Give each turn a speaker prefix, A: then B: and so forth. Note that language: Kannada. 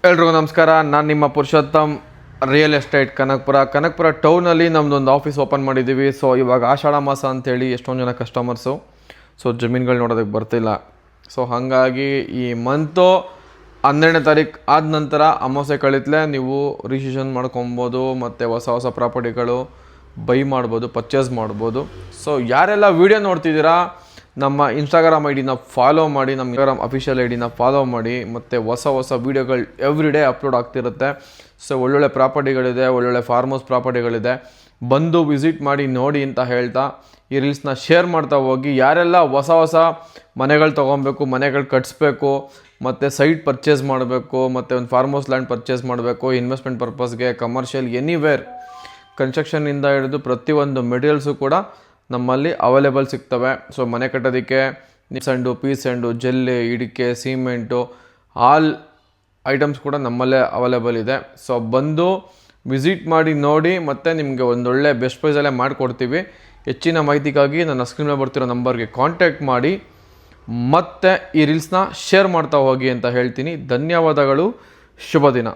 A: ಎಲ್ರಿಗೂ ನಮಸ್ಕಾರ. ನಾನು ನಿಮ್ಮ ಪುರುಷೋತ್ತಮ್, ರಿಯಲ್ ಎಸ್ಟೇಟ್ ಕನಕಪುರ ಟೌನಲ್ಲಿ ನಮ್ಮದೊಂದು ಆಫೀಸ್ ಓಪನ್ ಮಾಡಿದ್ದೀವಿ. ಸೊ ಇವಾಗ ಆಷಾಢ ಮಾಸ ಅಂಥೇಳಿ ಎಷ್ಟೊಂದು ಜನ ಕಸ್ಟಮರ್ಸು ಜಮೀನುಗಳು ನೋಡೋದಕ್ಕೆ ಬರ್ತಿಲ್ಲ. ಸೊ ಹಾಗಾಗಿ ಈ ಮಂತು 12ನೇ ತಾರೀಕು ಆದ ನಂತರ ಅಮಾವಾಸ್ಯೆ ಕಳಿತಲೇ ನೀವು ರಿಜಿಸ್ಟ್ರೇಷನ್ ಮಾಡ್ಕೊಬೋದು ಮತ್ತು ಹೊಸ ಪ್ರಾಪರ್ಟಿಗಳು ಬೈ ಮಾಡ್ಬೋದು, ಪರ್ಚೇಸ್ ಮಾಡ್ಬೋದು. ಸೊ ಯಾರೆಲ್ಲ ವೀಡಿಯೋ ನೋಡ್ತಿದ್ದೀರಾ, ನಮ್ಮ ಇನ್ಸ್ಟಾಗ್ರಾಮ್ ಐಡಿನ ಫಾಲೋ ಮಾಡಿ, ನಮ್ಮ ಇನ್ಸ್ಟಾಗ್ರಾಮ್ ಅಫಿಷಿಯಲ್ ಐಡಿನ ಫಾಲೋ ಮಾಡಿ. ಮತ್ತು ಹೊಸ ವೀಡಿಯೋಗಳು ಎವ್ರಿ ಡೇ ಅಪ್ಲೋಡ್ ಆಗ್ತಿರುತ್ತೆ. ಸೊ ಒಳ್ಳೊಳ್ಳೆ ಪ್ರಾಪರ್ಟಿಗಳಿದೆ, ಒಳ್ಳೊಳ್ಳೆ ಫಾರ್ಮ್ ಹೌಸ್ ಪ್ರಾಪರ್ಟಿಗಳಿದೆ, ಬಂದು ವಿಸಿಟ್ ಮಾಡಿ ನೋಡಿ ಅಂತ ಹೇಳ್ತಾ ಈ ರೀಲ್ಸ್ನ ಶೇರ್ ಮಾಡ್ತಾ ಹೋಗಿ. ಯಾರೆಲ್ಲ ಹೊಸ ಮನೆಗಳು ತೊಗೊಬೇಕು, ಮನೆಗಳು ಕಟ್ಸ್ಬೇಕು, ಮತ್ತು ಸೈಟ್ ಪರ್ಚೇಸ್ ಮಾಡಬೇಕು, ಮತ್ತು ಒಂದು ಫಾರ್ಮ್ ಹೌಸ್ ಲ್ಯಾಂಡ್ ಪರ್ಚೇಸ್ ಮಾಡಬೇಕು, ಇನ್ವೆಸ್ಟ್ಮೆಂಟ್ ಪರ್ಪಸ್ಗೆ, ಕಮರ್ಷಿಯಲ್, ಎನಿವೇರ್, ಕನ್ಸ್ಟ್ರಕ್ಷನ್ನಿಂದ ಹಿಡಿದು ಪ್ರತಿಯೊಂದು ಮೆಟೀರಿಯಲ್ಸು ಕೂಡ ನಮ್ಮಲ್ಲಿ ಅವೈಲೇಬಲ್ ಸಿಗ್ತವೆ. ಸೊ ಮನೆ ಕಟ್ಟೋದಕ್ಕೆ ಸ್ಯಾಂಡು, ಪೀಸೆಂಡು, ಜಲ್ಲಿ, ಇಡಿಕೆ, ಸಿಮೆಂಟು, ಆಲ್ ಐಟಮ್ಸ್ ಕೂಡ ನಮ್ಮಲ್ಲೇ ಅವೈಲೇಬಲ್ ಇದೆ. ಸೊ ಬಂದು ವಿಸಿಟ್ ಮಾಡಿ ನೋಡಿ, ಮತ್ತು ನಿಮಗೆ ಒಂದೊಳ್ಳೆ ಬೆಸ್ಟ್ ಪ್ರೈಸಲ್ಲೇ ಮಾಡಿಕೊಡ್ತೀವಿ. ಹೆಚ್ಚಿನ ಮಾಹಿತಿಗಾಗಿ ನನ್ನ ಸ್ಕ್ರೀನಲ್ಲಿ ಬರ್ತಿರೋ ನಂಬರ್ಗೆ ಕಾಂಟ್ಯಾಕ್ಟ್ ಮಾಡಿ, ಮತ್ತು ಈ ರೀಲ್ಸ್ನ ಶೇರ್ ಮಾಡ್ತಾ ಹೋಗಿ ಅಂತ ಹೇಳ್ತೀನಿ. ಧನ್ಯವಾದಗಳು, ಶುಭ ದಿನ.